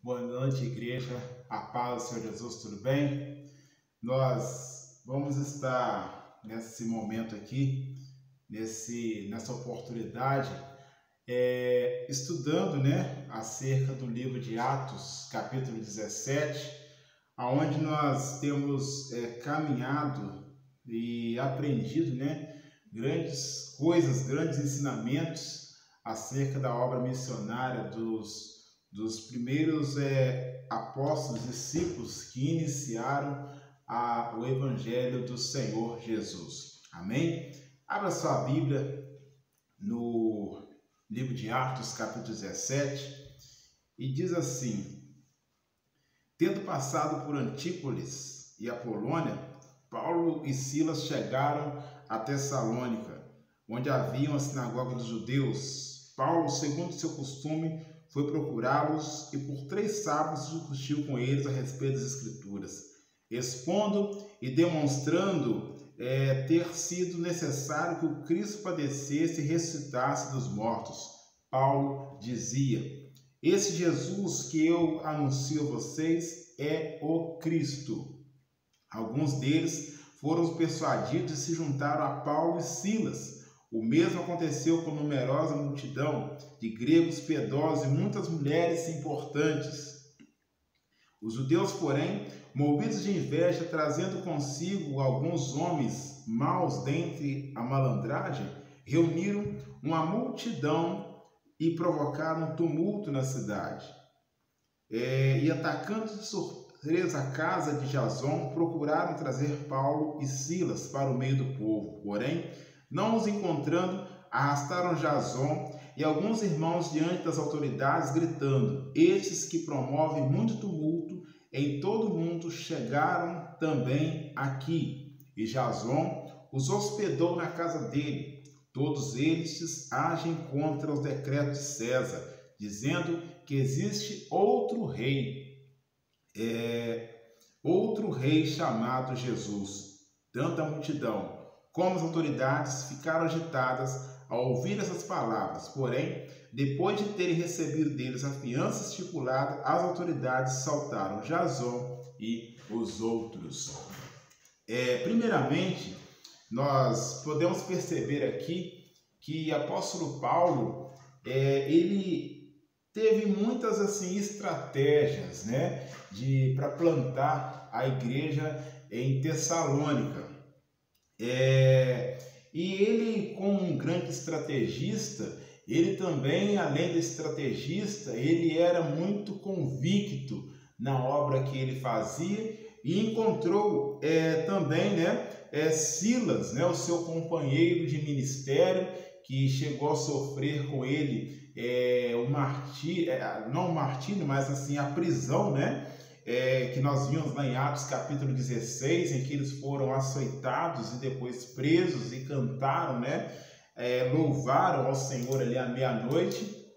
Boa noite, igreja. A paz do Senhor Jesus, tudo bem? Nós vamos estar nesse momento aqui, nessa oportunidade, estudando, acerca do livro de Atos, capítulo 17, onde nós temos caminhado e aprendido, grandes coisas, grandes ensinamentos acerca da obra missionária dos primeiros apóstolos, discípulos que iniciaram o Evangelho do Senhor Jesus. Amém? Abra sua Bíblia no livro de Atos, capítulo 17, e diz assim: tendo passado por Antípolis e Apolônia, Paulo e Silas chegaram a Tessalônica, onde havia uma sinagoga dos judeus. Paulo, segundo seu costume, foi procurá-los e por 3 sábados discutiu com eles a respeito das Escrituras, expondo e demonstrando ter sido necessário que o Cristo padecesse e ressuscitasse dos mortos. Paulo dizia: esse Jesus que eu anuncio a vocês é o Cristo. Alguns deles foram persuadidos e se juntaram a Paulo e Silas. O mesmo aconteceu com numerosa multidão de gregos piedosos e muitas mulheres importantes. Os judeus, porém, movidos de inveja, trazendo consigo alguns homens maus dentre a malandragem, reuniram uma multidão e provocaram um tumulto na cidade. E atacando de surpresa a casa de Jason, procuraram trazer Paulo e Silas para o meio do povo. Porém, não os encontrando, arrastaram Jason e alguns irmãos diante das autoridades, gritando: estes que promovem muito tumulto em todo o mundo chegaram também aqui. E Jason os hospedou na casa dele. Todos eles agem contra os decretos de César, dizendo que existe outro rei chamado Jesus. Tanto a multidão como as autoridades ficaram agitadas ao ouvir essas palavras. Porém, depois de terem recebido deles a fiança estipulada, as autoridades soltaram Jason e os outros. Primeiramente, nós podemos perceber aqui que o apóstolo Paulo, ele teve muitas estratégias, para plantar a igreja em Tessalônica. E ele, como um grande estrategista, ele também, além de estrategista, ele era muito convicto na obra que ele fazia e encontrou também Silas, o seu companheiro de ministério, que chegou a sofrer com ele o martírio, não o martírio, mas a prisão, que nós vimos lá em Atos capítulo 16, em que eles foram açoitados e depois presos e cantaram, louvaram ao Senhor ali à meia-noite.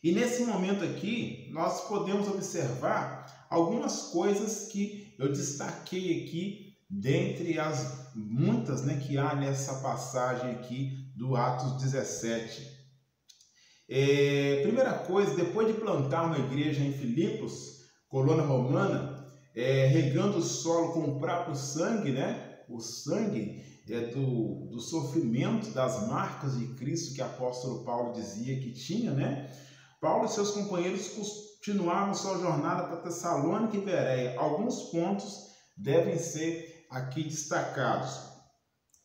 E nesse momento aqui, nós podemos observar algumas coisas que eu destaquei aqui, dentre as muitas que há nessa passagem aqui do Atos 17. Primeira coisa, depois de plantar uma igreja em Filipos, colônia romana, regando o solo com o próprio sangue, o sangue do sofrimento, das marcas de Cristo que o apóstolo Paulo dizia que tinha, Paulo e seus companheiros continuavam sua jornada para Tessalônica e Bereia. Alguns pontos devem ser aqui destacados.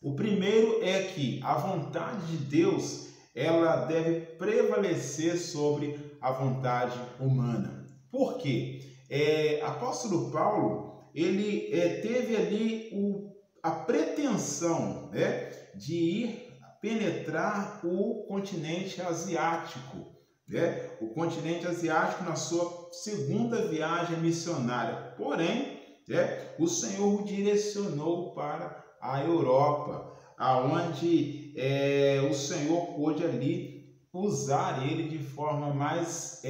O primeiro é que a vontade de Deus, ela deve prevalecer sobre a vontade humana. Por quê? Apóstolo Paulo, ele teve ali a pretensão de ir penetrar o continente asiático, o continente asiático na sua segunda viagem missionária. Porém, o Senhor o direcionou para a Europa, aonde o Senhor pôde ali usar ele de forma mais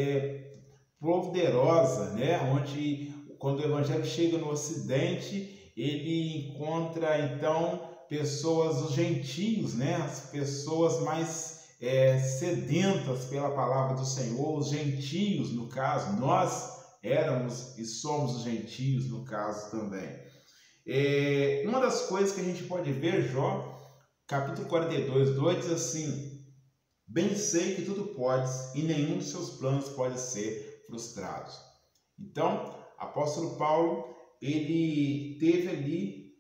poderosa, onde quando o evangelho chega no ocidente, ele encontra então pessoas, os gentios, as pessoas mais sedentas pela palavra do Senhor, os gentios, no caso, nós éramos e somos os gentios, no caso também. Uma das coisas que a gente pode ver, Jó, capítulo 42, 2, diz assim: bem sei que tudo podes e nenhum dos seus planos pode ser frustrado. Então, apóstolo Paulo, ele teve ali,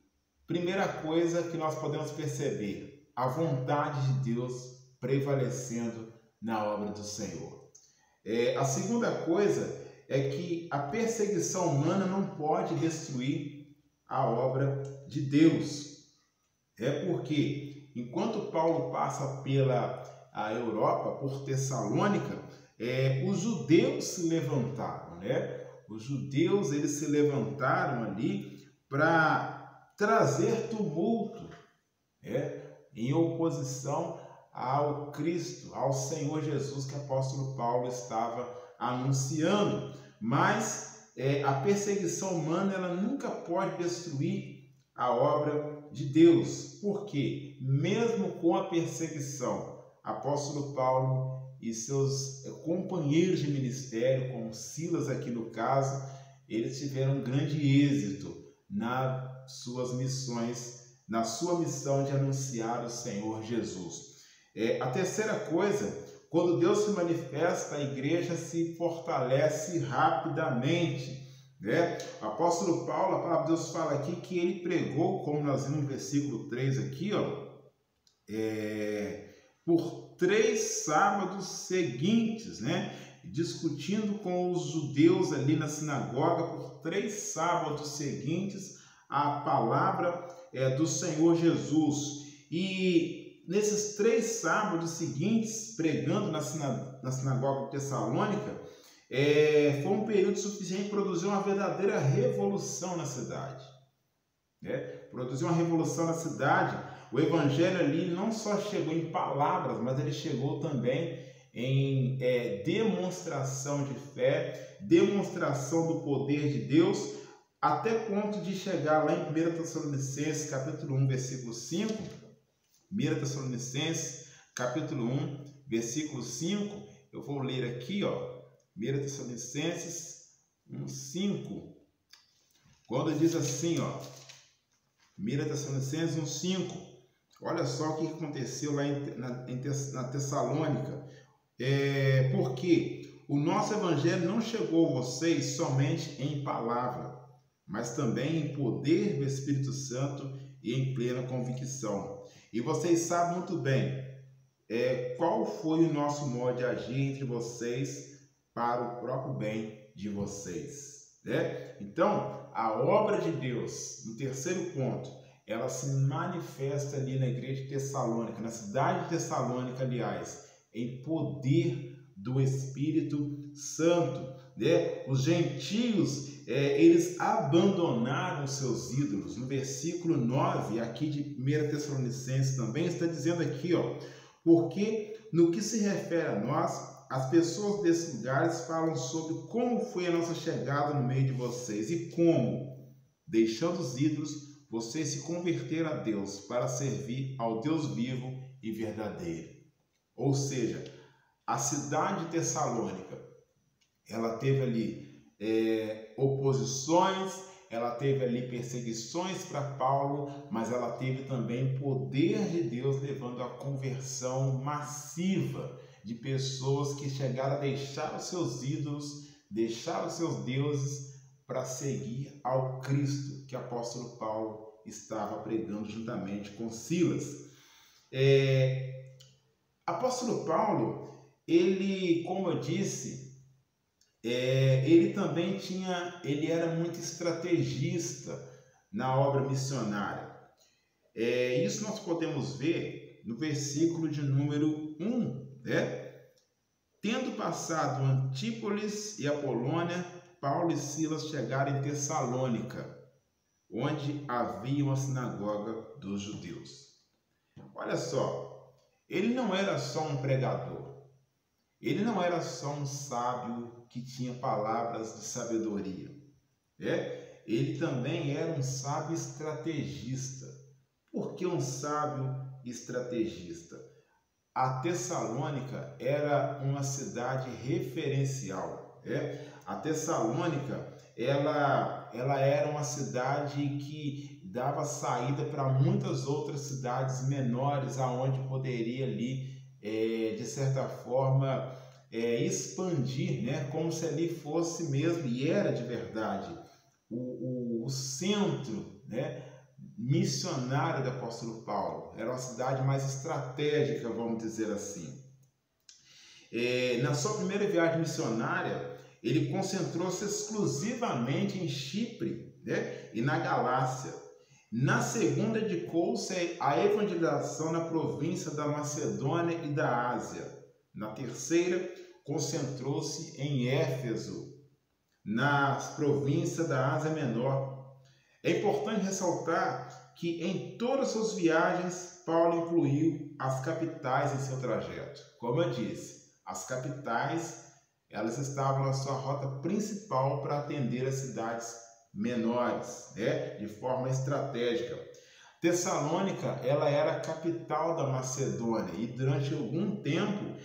primeira coisa que nós podemos perceber, a vontade de Deus prevalecendo na obra do Senhor. A segunda coisa é que a perseguição humana não pode destruir a obra de Deus. Porque enquanto Paulo passa pela Europa, por Tessalônica, os judeus se levantaram, Os judeus, eles se levantaram ali para trazer tumulto, em oposição ao Cristo, ao Senhor Jesus, que o apóstolo Paulo estava anunciando. Mas a perseguição humana, ela nunca pode destruir a obra de Deus. Porque mesmo com a perseguição, apóstolo Paulo e seus companheiros de ministério, como Silas aqui no caso, eles tiveram grande êxito nas suas missões, na sua missão de anunciar o Senhor Jesus. A terceira coisa, quando Deus se manifesta, a igreja se fortalece rapidamente. O apóstolo Paulo, a palavra de Deus fala aqui que ele pregou, como nós vimos no versículo 3 aqui, por 3 sábados seguintes, discutindo com os judeus ali na sinagoga, por 3 sábados seguintes, a palavra do Senhor Jesus. E nesses 3 sábados seguintes, pregando na sinagoga de Tessalônica, foi um período suficiente para produzir uma verdadeira revolução na cidade. Produziu uma revolução na cidade. O evangelho ali não só chegou em palavras, mas ele chegou também em demonstração de fé, demonstração do poder de Deus, até ponto de chegar lá em 1 Tessalonicenses, capítulo 1, versículo 5. 1 Tessalonicenses, capítulo 1, versículo 5. Eu vou ler aqui, 1 Tessalonicenses 1, 5. Quando diz assim, 1 Tessalonicenses 1, 5. Olha só o que aconteceu lá na Tessalônica. Porque o nosso evangelho não chegou a vocês somente em palavra, mas também em poder do Espírito Santo e em plena convicção. E vocês sabem muito bem qual foi o nosso modo de agir entre vocês para o próprio bem de vocês. Então, a obra de Deus, no terceiro ponto, ela se manifesta ali na igreja de Tessalônica, na cidade de Tessalônica, aliás, em poder do Espírito Santo. Os gentios, eles abandonaram seus ídolos. No versículo 9, aqui de 1 Tessalonicenses também, está dizendo aqui, porque no que se refere a nós, as pessoas desses lugares falam sobre como foi a nossa chegada no meio de vocês e como, deixando os ídolos, vocês se converteram a Deus para servir ao Deus vivo e verdadeiro. Ou seja, a cidade de Tessalônica, ela teve ali oposições, ela teve ali perseguições para Paulo, mas ela teve também poder de Deus levando à conversão massiva de pessoas que chegaram a deixar os seus ídolos, deixar os seus deuses para seguir ao Cristo que o apóstolo Paulo estava pregando juntamente com Silas. Apóstolo Paulo, ele, como eu disse, ele também ele era muito estrategista na obra missionária. Isso nós podemos ver no versículo de número 1, Tendo passado Antípolis e Apolônia, Paulo e Silas chegaram em Tessalônica, onde havia uma sinagoga dos judeus. Olha só, ele não era só um pregador, ele não era só um sábio que tinha palavras de sabedoria. Ele também era um sábio estrategista. Por que um sábio estrategista? A Tessalônica era uma cidade referencial. A Tessalônica, ela era uma cidade que dava saída para muitas outras cidades menores, aonde poderia ali, de certa forma, expandir, né? Como se ali fosse mesmo, e era de verdade, o centro, né, missionário do apóstolo Paulo. Era uma cidade mais estratégica, vamos dizer assim. Na sua primeira viagem missionária, ele concentrou-se exclusivamente em Chipre, né, e na Galácia. Na segunda, dedicou-se à evangelização na província da Macedônia e da Ásia. Na terceira, concentrou-se em Éfeso, na província da Ásia Menor. É importante ressaltar que em todas as suas viagens, Paulo incluiu as capitais em seu trajeto. Como eu disse, as capitais, elas estavam na sua rota principal para atender as cidades menores, né, de forma estratégica. Tessalônica, ela era a capital da Macedônia e durante algum tempo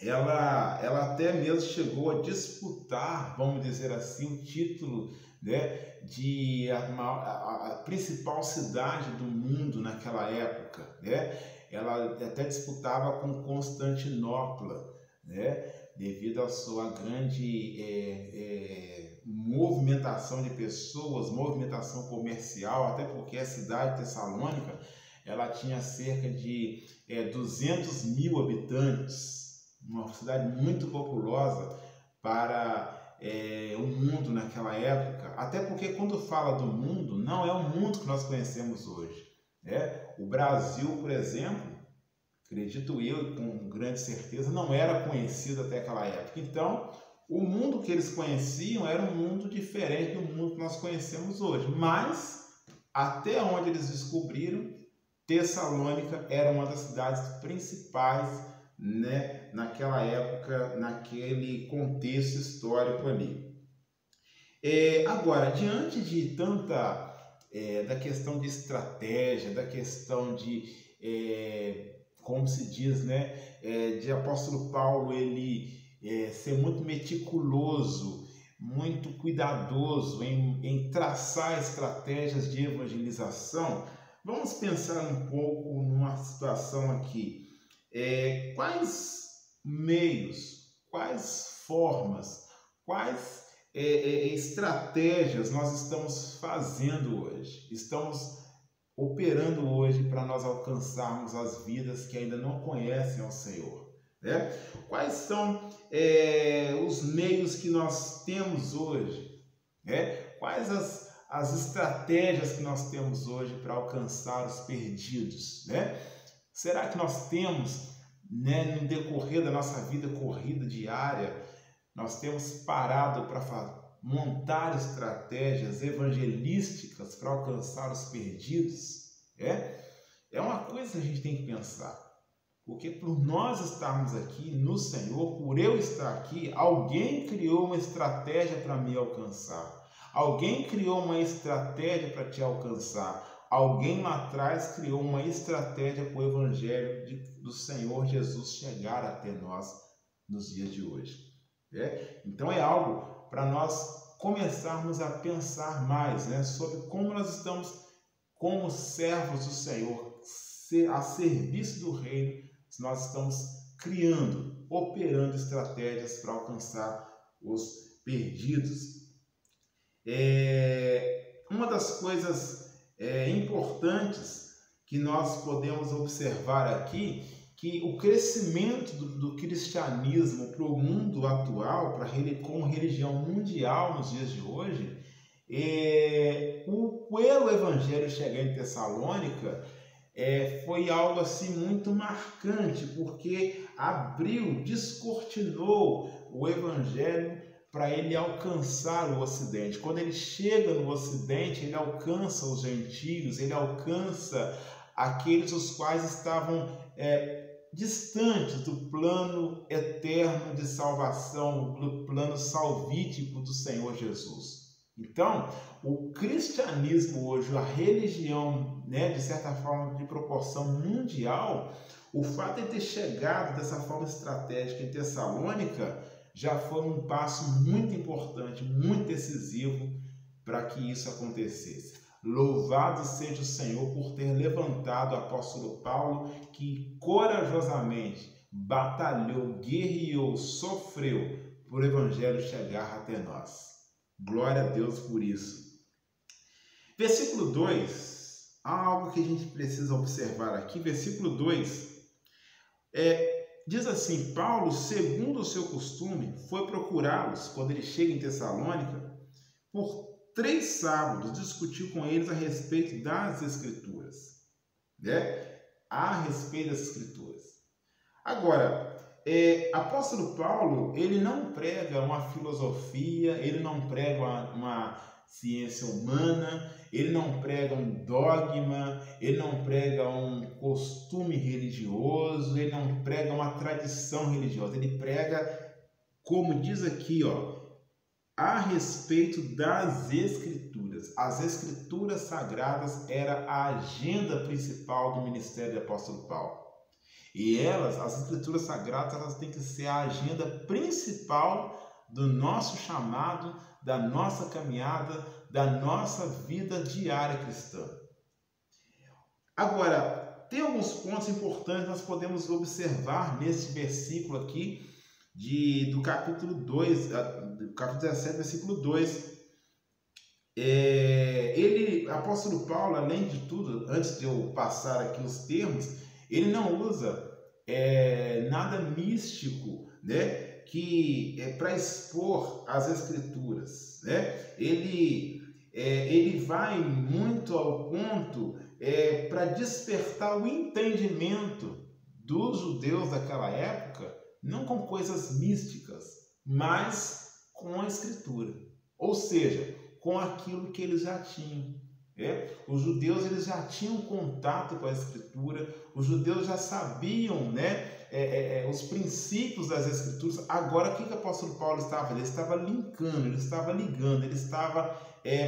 ela até mesmo chegou a disputar, vamos dizer assim, o título, né, de a principal cidade do mundo naquela época, né? Ela até disputava com Constantinopla, né, devido à sua grande movimentação de pessoas, movimentação comercial, até porque a cidade de Tessalônica, ela tinha cerca de 200 mil habitantes, uma cidade muito populosa para o mundo naquela época, até porque quando fala do mundo, não é o mundo que nós conhecemos hoje, né? O Brasil, por exemplo, acredito eu, com grande certeza, não era conhecido até aquela época. Então, o mundo que eles conheciam era um mundo diferente do mundo que nós conhecemos hoje. Mas, até onde eles descobriram, Tessalônica era uma das cidades principais, né, naquela época, naquele contexto histórico ali. Agora, diante de tanta da questão de estratégia, da questão de como se diz, né, de apóstolo Paulo ele ser muito meticuloso, muito cuidadoso em traçar estratégias de evangelização, vamos pensar um pouco numa situação aqui. Quais meios, quais formas, quais estratégias nós estamos fazendo hoje, estamos operando hoje para nós alcançarmos as vidas que ainda não conhecem ao Senhor, né? Quais são os meios que nós temos hoje, né? Quais as estratégias que nós temos hoje para alcançar os perdidos, né? Será que nós temos, né, no decorrer da nossa vida corrida diária, nós temos parado para montar estratégias evangelísticas para alcançar os perdidos? É uma coisa que a gente tem que pensar, porque por nós estarmos aqui no Senhor, por eu estar aqui, alguém criou uma estratégia para me alcançar, alguém criou uma estratégia para te alcançar, alguém lá atrás criou uma estratégia para o Evangelho do Senhor Jesus chegar até nós nos dias de hoje. Então é algo para nós começarmos a pensar mais, né, sobre como nós estamos, como servos do Senhor, a serviço do reino, se nós estamos criando, operando estratégias para alcançar os perdidos. Uma das coisas importantes que nós podemos observar aqui, que o crescimento do cristianismo para o mundo atual, como religião mundial nos dias de hoje, pelo Evangelho chegar em Tessalônica, foi algo assim muito marcante, porque abriu, descortinou o Evangelho para ele alcançar o Ocidente. Quando ele chega no Ocidente, ele alcança os gentios, ele alcança aqueles os quais estavam distantes do plano eterno de salvação, do plano salvífico do Senhor Jesus. Então, o cristianismo hoje, a religião, né, de certa forma, de proporção mundial, o fato de ter chegado dessa forma estratégica em Tessalônica já foi um passo muito importante, muito decisivo para que isso acontecesse. Louvado seja o Senhor por ter levantado o apóstolo Paulo, que corajosamente batalhou, guerreou, sofreu por o evangelho chegar até nós. Glória a Deus por isso. Versículo 2, há algo que a gente precisa observar aqui. Versículo 2 diz assim: Paulo, segundo o seu costume, foi procurá-los quando ele chega em Tessalônica. Por 3 sábados discutiu com eles a respeito das Escrituras, a respeito das Escrituras. Agora, apóstolo Paulo, ele não prega uma filosofia, ele não prega uma ciência humana, ele não prega um dogma, ele não prega um costume religioso, ele não prega uma tradição religiosa, ele prega, como diz aqui, a respeito das Escrituras. As Escrituras Sagradas era a agenda principal do ministério do apóstolo Paulo. E as Escrituras Sagradas, elas têm que ser a agenda principal do nosso chamado, da nossa caminhada, da nossa vida diária cristã. Agora, tem alguns pontos importantes que nós podemos observar nesse versículo aqui, do capítulo 2, do capítulo 17, versículo 2. Apóstolo Paulo, além de tudo, antes de eu passar aqui os termos, ele não usa nada místico, que para expor as Escrituras, ele vai muito ao ponto para despertar o entendimento dos judeus daquela época, não com coisas místicas, mas com a Escritura, ou seja, com aquilo que eles já tinham. Os judeus, eles já tinham contato com a Escritura, os judeus já sabiam, os princípios das Escrituras. Agora, o que o apóstolo Paulo estava fazendo? Ele estava linkando, ele estava ligando, ele estava,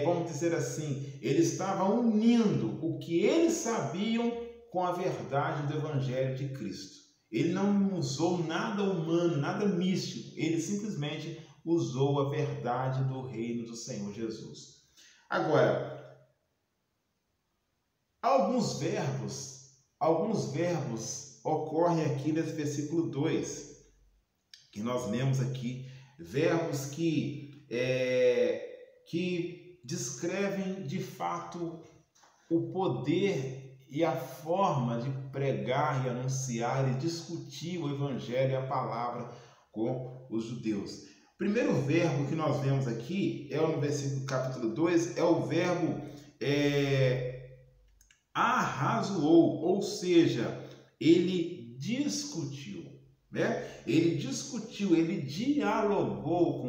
vamos dizer assim, ele estava unindo o que eles sabiam com a verdade do Evangelho de Cristo. Ele não usou nada humano, nada místico, ele simplesmente usou a verdade do reino do Senhor Jesus. Agora, alguns verbos ocorrem aqui nesse versículo 2, que nós lemos aqui, verbos que descrevem de fato o poder e a forma de pregar e anunciar e discutir o Evangelho e a palavra com os judeus. O primeiro verbo que nós vemos aqui, no versículo capítulo 2, é o verbo arrazoou, ou seja, ele discutiu, Ele discutiu, ele dialogou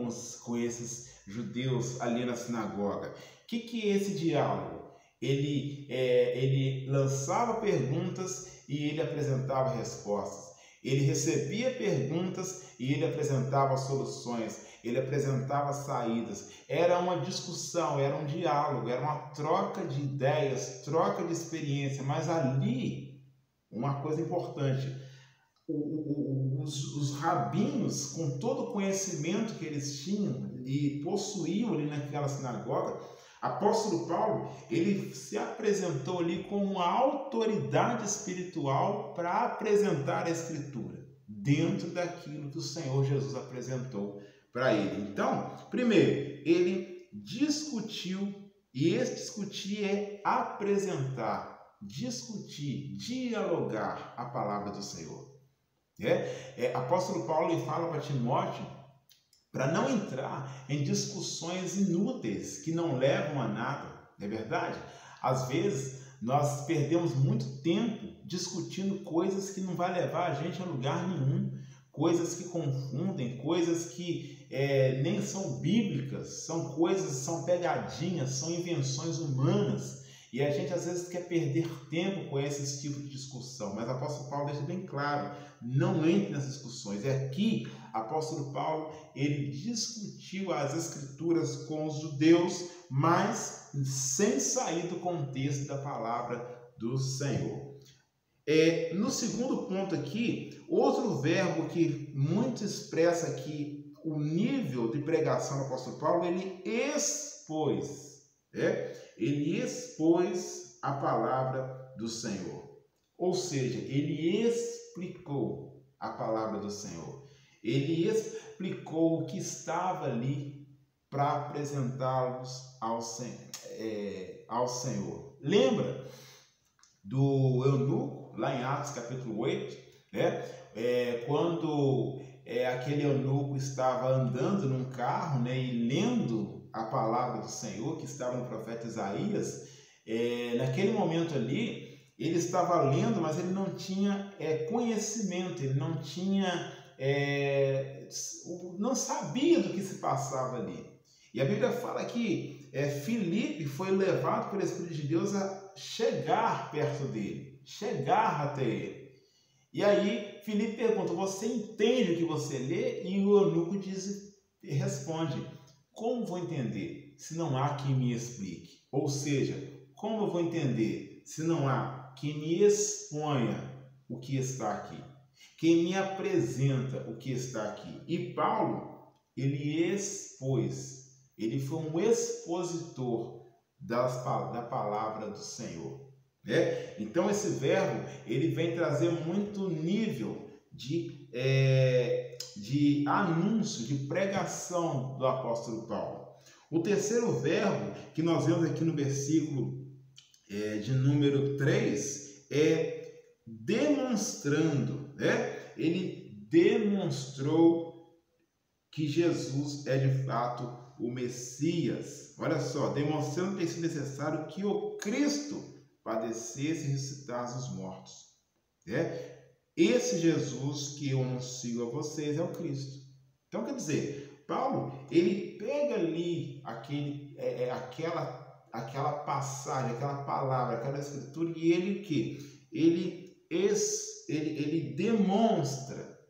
com esses judeus ali na sinagoga. O que é esse diálogo? Ele lançava perguntas e ele apresentava respostas. Ele recebia perguntas e ele apresentava soluções. Ele apresentava saídas. Era uma discussão, era um diálogo, era uma troca de ideias, troca de experiência. Mas ali, uma coisa importante, os rabinos, com todo o conhecimento que eles tinham e possuíam ali naquela sinagoga, apóstolo Paulo, ele se apresentou ali com uma autoridade espiritual para apresentar a Escritura dentro daquilo que o Senhor Jesus apresentou para ele. Então, primeiro, ele discutiu, e esse discutir é apresentar, discutir, dialogar a palavra do Senhor. Apóstolo Paulo fala para Timóteo para não entrar em discussões inúteis que não levam a nada, não é verdade? Às vezes nós perdemos muito tempo discutindo coisas que não vai levar a gente a lugar nenhum, coisas que confundem, coisas que nem são bíblicas, são pegadinhas, são invenções humanas. E a gente às vezes quer perder tempo com esse tipo de discussão, mas o apóstolo Paulo deixa bem claro, não entre nas discussões. Aqui, o apóstolo Paulo, ele discutiu as Escrituras com os judeus, mas sem sair do contexto da palavra do Senhor. No segundo ponto aqui, outro verbo que muito expressa aqui o nível de pregação do apóstolo Paulo, ele expôs a palavra do Senhor. Ou seja, ele explicou a palavra do Senhor. Ele explicou o que estava ali para apresentá-los ao Senhor. Lembra do eunuco, lá em Atos capítulo 8, né? Quando aquele eunuco estava andando num carro, né, e lendo a palavra do Senhor, que estava no profeta Isaías, naquele momento ali, ele estava lendo, mas ele não tinha conhecimento, ele não tinha, não sabia do que se passava ali. E a Bíblia fala que Filipe foi levado pelo Espírito de Deus a chegar perto dele, chegar até ele. E aí Filipe pergunta: você entende o que você lê? E o eunuco responde: como vou entender se não há quem me explique? Ou seja, como eu vou entender se não há quem me exponha o que está aqui, quem me apresenta o que está aqui? E Paulo, ele expôs, ele foi um expositor da palavra do Senhor. Então esse verbo, ele vem trazer muito nível de anúncio, de pregação do apóstolo Paulo. O terceiro verbo que nós vemos aqui no versículo de número 3 é demonstrando, Ele demonstrou que Jesus é de fato o Messias. Olha só, demonstrando ter sido necessário que o Cristo padecesse e ressuscitasse os mortos. Esse Jesus que eu anuncio a vocês é o Cristo. Então, quer dizer, Paulo, ele pega ali aquela passagem, aquela palavra, aquela escritura, e ele demonstra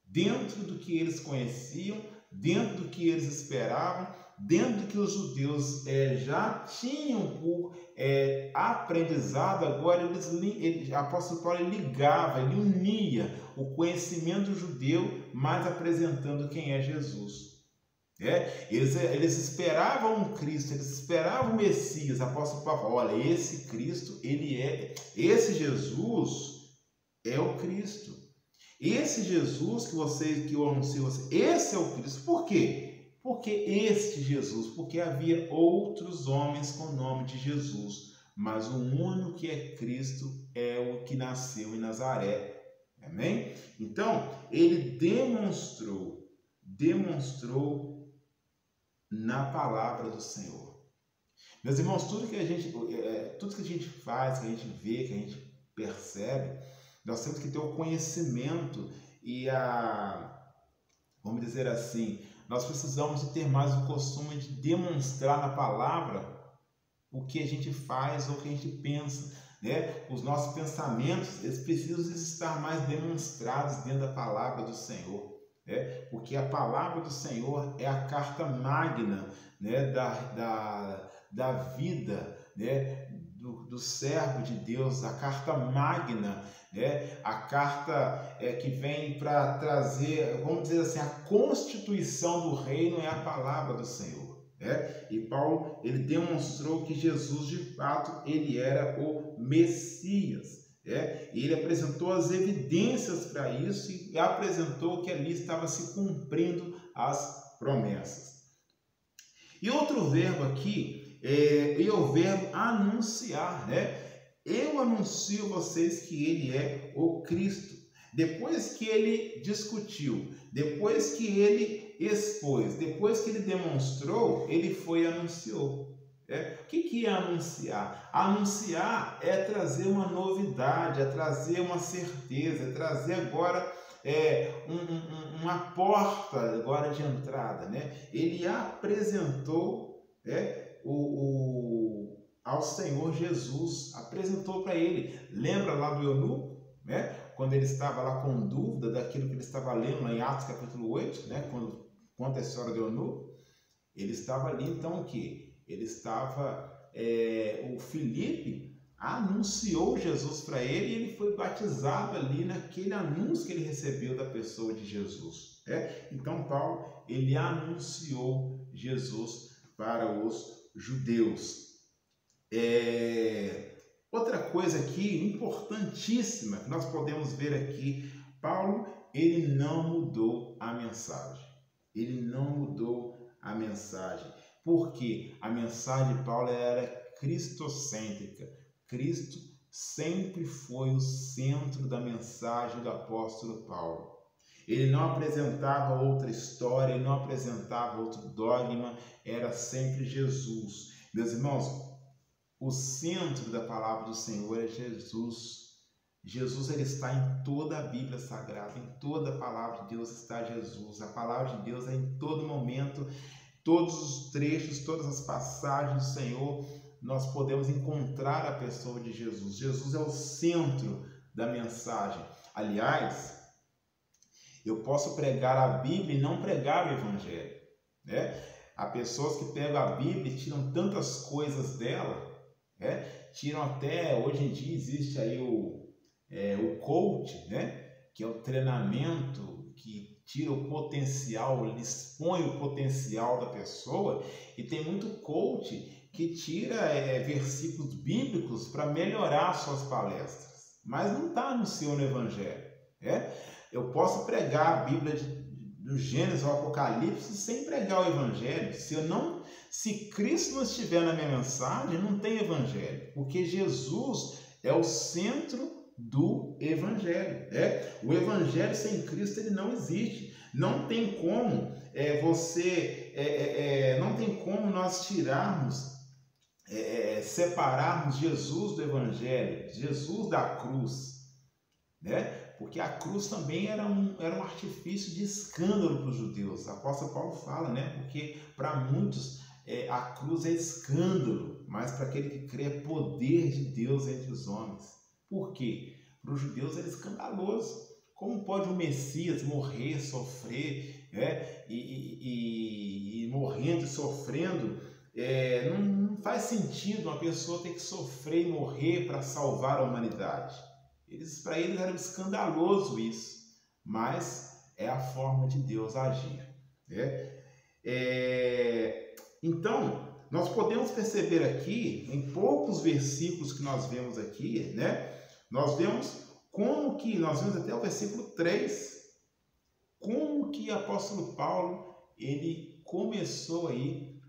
dentro do que eles conheciam, dentro do que eles esperavam, dentro do que os judeus já tinham por aprendizado. Agora o apóstolo Paulo ligava, ele unia o conhecimento judeu, mas apresentando quem é Jesus. Eles esperavam um Cristo, eles esperavam o Messias. O apóstolo Paulo fala: olha, esse Cristo, esse Jesus é o Cristo. Esse Jesus que eu anuncio a vocês, esse é o Cristo. Por quê? Porque este Jesus, porque havia outros homens com o nome de Jesus, mas o único que é Cristo é o que nasceu em Nazaré. Amém? Então, ele demonstrou na palavra do Senhor. Meus irmãos, tudo que a gente faz, que a gente vê, que a gente percebe, nós temos que ter o conhecimento e vamos dizer assim, nós precisamos de ter mais o costume de demonstrar na palavra o que a gente faz ou o que a gente pensa, Os nossos pensamentos, eles precisam estar mais demonstrados dentro da palavra do Senhor, porque a palavra do Senhor é a carta magna, da vida, do servo de Deus, a carta magna, a carta que vem para trazer, vamos dizer assim, a constituição do reino é a palavra do Senhor. E Paulo, ele demonstrou que Jesus, de fato, ele era o Messias. E ele apresentou as evidências para isso e apresentou que ali estava se cumprindo as promessas. E outro verbo aqui é o verbo anunciar, Eu anuncio a vocês que ele é o Cristo. Depois que ele discutiu, depois que ele expôs, depois que ele demonstrou, ele foi e anunciou. O que é anunciar? Anunciar é trazer uma novidade, é trazer uma certeza, é trazer agora uma porta agora de entrada. Ele apresentou ao Senhor Jesus, apresentou para ele. Lembra lá do eunuco? Quando ele estava lá com dúvida daquilo que ele estava lendo lá em Atos capítulo 8, quando conta a história do eunuco, ele estava ali, então o que? Ele estava, o Filipe anunciou Jesus para ele e ele foi batizado ali naquele anúncio que ele recebeu da pessoa de Jesus. Então Paulo, ele anunciou Jesus para os judeus. Outra coisa aqui importantíssima que nós podemos ver aqui, Paulo, ele não mudou a mensagem. Ele não mudou a mensagem. Porque a mensagem de Paulo era cristocêntrica. Cristo sempre foi o centro da mensagem do apóstolo Paulo. Ele não apresentava outra história, ele não apresentava outro dogma, era sempre Jesus. Meus irmãos, o centro da palavra do Senhor é Jesus. Jesus, ele está em toda a Bíblia Sagrada, em toda a palavra de Deus está Jesus. A palavra de Deus é em todo momento, todos os trechos, todas as passagens do Senhor, nós podemos encontrar a pessoa de Jesus. Jesus é o centro da mensagem. Aliás, eu posso pregar a Bíblia e não pregar o Evangelho, Há pessoas que pegam a Bíblia e tiram tantas coisas dela, tiram até, hoje em dia existe aí o coach, que é o treinamento que tira o potencial, ele expõe o potencial da pessoa, e tem muito coach que tira versículos bíblicos para melhorar suas palestras, mas não está anunciando o Evangelho. Eu posso pregar a Bíblia do Gênesis ao Apocalipse sem pregar o Evangelho. Se Cristo não estiver na minha mensagem, não tem Evangelho, porque Jesus é o centro do Evangelho. O Evangelho sem Cristo ele não existe. Não tem como não tem como nós tirarmos, separarmos Jesus do Evangelho, Jesus da cruz, porque a cruz também era um artifício de escândalo para os judeus. O apóstolo Paulo fala, porque para muitos a cruz é escândalo, mas para aquele que crê é poder de Deus entre os homens. Por quê? Para os judeus era escandaloso. Como pode o Messias morrer, sofrer, e morrendo e sofrendo? Não faz sentido uma pessoa ter que sofrer e morrer para salvar a humanidade. Para eles era escandaloso isso, mas é a forma de Deus agir. Então, nós podemos perceber aqui, em poucos versículos que nós vemos aqui, nós vemos nós vemos até o versículo 3, como que o apóstolo Paulo, ele começou aí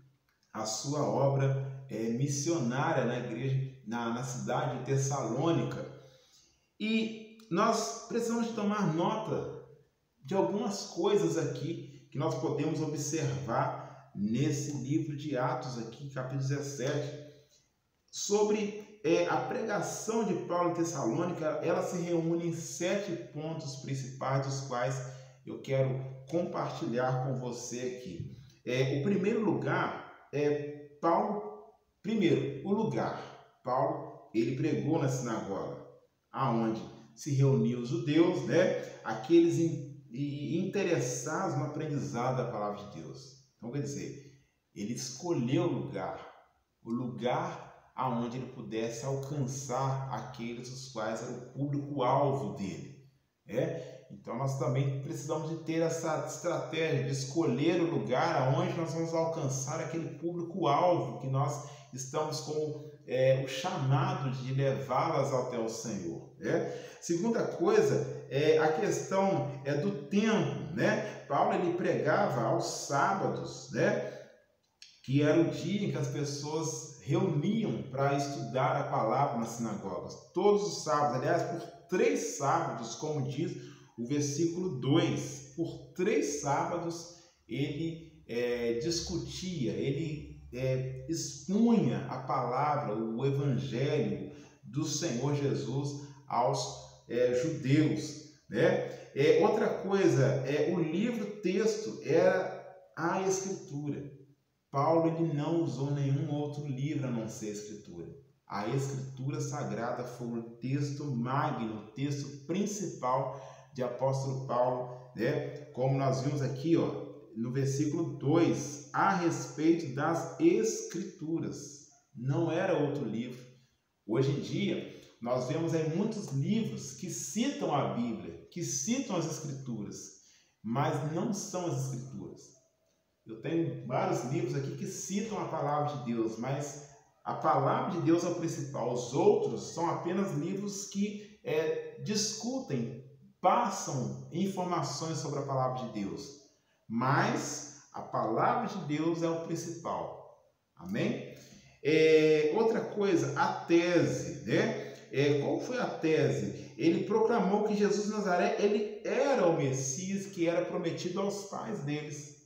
a sua obra missionária na igreja, na cidade de Tessalônica. E nós precisamos de tomar nota de algumas coisas aqui que nós podemos observar nesse livro de Atos aqui, capítulo 17, sobre a pregação de Paulo em Tessalônica. Ela se reúne em 7 pontos principais, dos quais eu quero compartilhar com você aqui. O primeiro lugar Paulo, ele pregou na sinagoga, aonde se reuniam os judeus, aqueles interessados no aprendizado da palavra de Deus. Então, quer dizer, ele escolheu o lugar aonde ele pudesse alcançar aqueles os quais era o público-alvo dele. Então, nós também precisamos de ter essa estratégia de escolher o lugar aonde nós vamos alcançar aquele público-alvo que nós estamos com o chamado de levá-las até o Senhor. Segunda coisa é a questão do tempo. Paulo, ele pregava aos sábados, que era o dia em que as pessoas reuniam para estudar a palavra nas sinagogas. Todos os sábados, aliás, por 3 sábados, como diz o versículo 2, por 3 sábados ele discutia, ele expunha a palavra, o evangelho do Senhor Jesus aos judeus. Outra coisa, o livro-texto era a Escritura. Paulo, ele não usou nenhum outro livro a não ser a Escritura. A Escritura Sagrada foi o texto magno, o texto principal de apóstolo Paulo, como nós vimos aqui, no versículo 2, a respeito das Escrituras. Não era outro livro. Hoje em dia, nós vemos aí muitos livros que citam a Bíblia, que citam as Escrituras, mas não são as Escrituras. Eu tenho vários livros aqui que citam a palavra de Deus, mas a palavra de Deus é o principal. Os outros são apenas livros que discutem, passam informações sobre a palavra de Deus. Mas a palavra de Deus é o principal. Amém? Outra coisa, a tese, né? Qual foi a tese? Ele proclamou que Jesus de Nazaré, ele era o Messias que era prometido aos pais deles.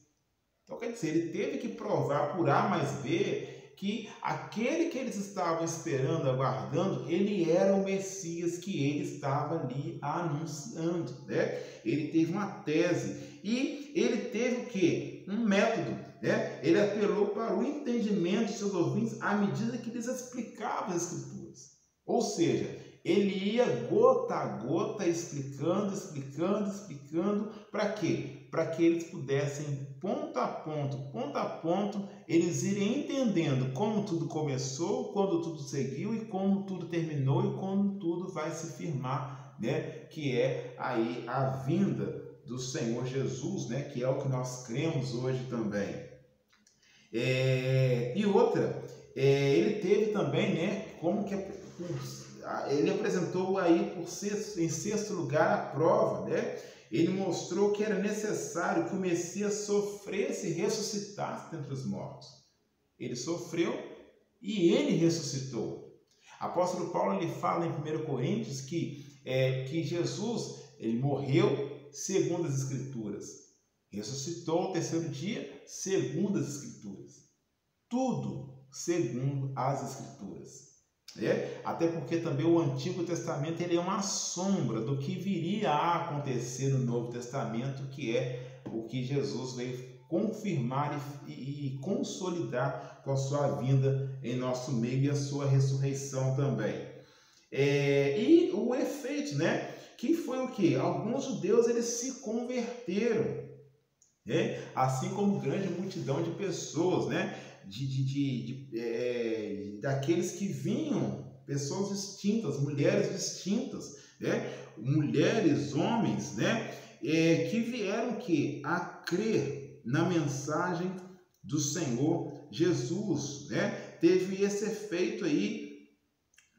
Então, quer dizer, ele teve que provar por A mais B que aquele que eles estavam esperando, aguardando, ele era o Messias que ele estava ali anunciando, né? Ele teve uma tese e ele teve o quê? Um método, né? Ele apelou para o entendimento de seus ouvintes à medida que eles explicavam as Escrituras. Ou seja, ele ia gota a gota explicando, para quê? Para que eles pudessem, ponto a ponto, eles irem entendendo como tudo começou, quando tudo seguiu e como tudo terminou e como tudo vai se firmar, né? Que é aí a vinda do Senhor Jesus, né? Que é o que nós cremos hoje também. E outra, ele teve também, né? Como que ele apresentou aí em sexto lugar a prova, né? Ele mostrou que era necessário que o Messias sofresse e ressuscitasse dentre os mortos. Ele sofreu e ele ressuscitou. Apóstolo Paulo ele fala em 1 Coríntios que Jesus ele morreu segundo as Escrituras, ressuscitou ao terceiro dia segundo as Escrituras. Tudo segundo as Escrituras. Até porque também o Antigo Testamento ele é uma sombra do que viria a acontecer no Novo Testamento, que é o que Jesus veio confirmar e consolidar com a sua vinda em nosso meio e a sua ressurreição também. E o efeito, né? Que foi o que? Alguns judeus eles se converteram, assim como grande multidão de pessoas, né? Daqueles que vinham, pessoas distintas, mulheres distintas, né? Mulheres, homens, né? Que vieram a crer na mensagem do Senhor Jesus, né? Teve esse efeito aí,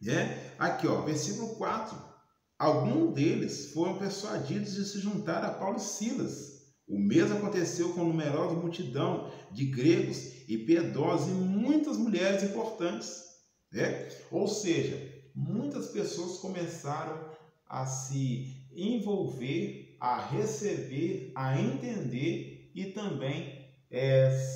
né? Aqui, ó, versículo 4. Alguns deles foram persuadidos de se juntar a Paulo e Silas. O mesmo aconteceu com numerosa multidão de gregos e piedosos e muitas mulheres importantes, né? Ou seja, muitas pessoas começaram a se envolver, a receber, a entender e também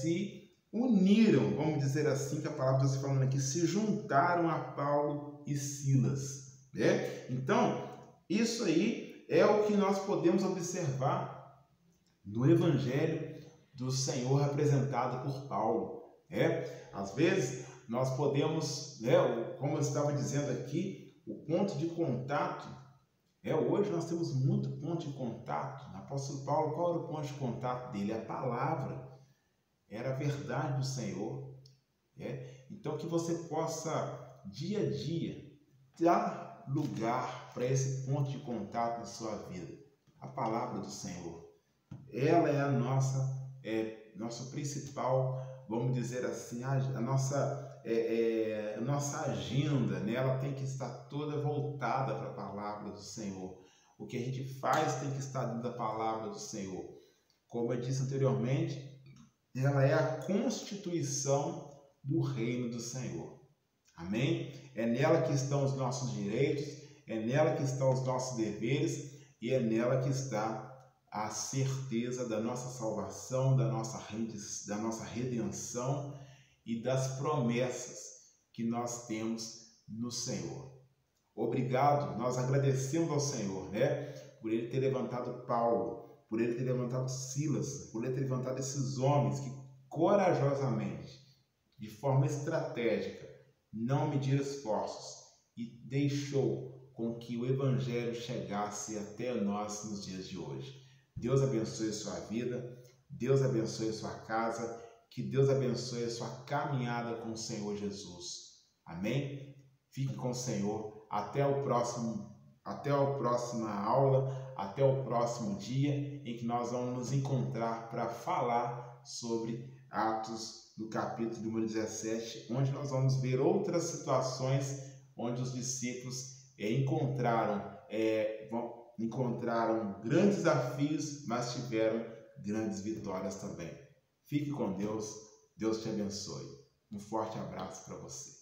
se uniram, vamos dizer assim, que a palavra está falando aqui, se juntaram a Paulo e Silas, né? Então, isso aí é o que nós podemos observar do Evangelho do Senhor apresentado por Paulo. Às vezes nós podemos, como eu estava dizendo aqui, o ponto de contato, hoje nós temos muito ponto de contato. O apóstolo Paulo, qual era o ponto de contato dele? A palavra, era a verdade do Senhor. Então que você possa dia a dia dar lugar para esse ponto de contato na sua vida, a palavra do Senhor. Ela é a nosso principal, vamos dizer assim, a nossa agenda, né? Ela tem que estar toda voltada para a palavra do Senhor. O que a gente faz tem que estar dentro da palavra do Senhor. Como eu disse anteriormente, ela é a constituição do reino do Senhor. Amém? É nela que estão os nossos direitos, é nela que estão os nossos deveres e é nela que está a certeza da nossa salvação, da nossa redenção e das promessas que nós temos no Senhor. Obrigado, nós agradecemos ao Senhor, né? Por Ele ter levantado Paulo, por Ele ter levantado Silas, por Ele ter levantado esses homens que corajosamente, de forma estratégica, não mediram esforços e deixou com que o Evangelho chegasse até nós nos dias de hoje. Deus abençoe a sua vida, Deus abençoe a sua casa, que Deus abençoe a sua caminhada com o Senhor Jesus. Amém? Fique com o Senhor. Até a próxima aula, até o próximo dia em que nós vamos nos encontrar para falar sobre Atos do capítulo número 17, onde nós vamos ver outras situações onde os discípulos encontraram grandes desafios, mas tiveram grandes vitórias também. Fique com Deus. Deus te abençoe. Um forte abraço para você.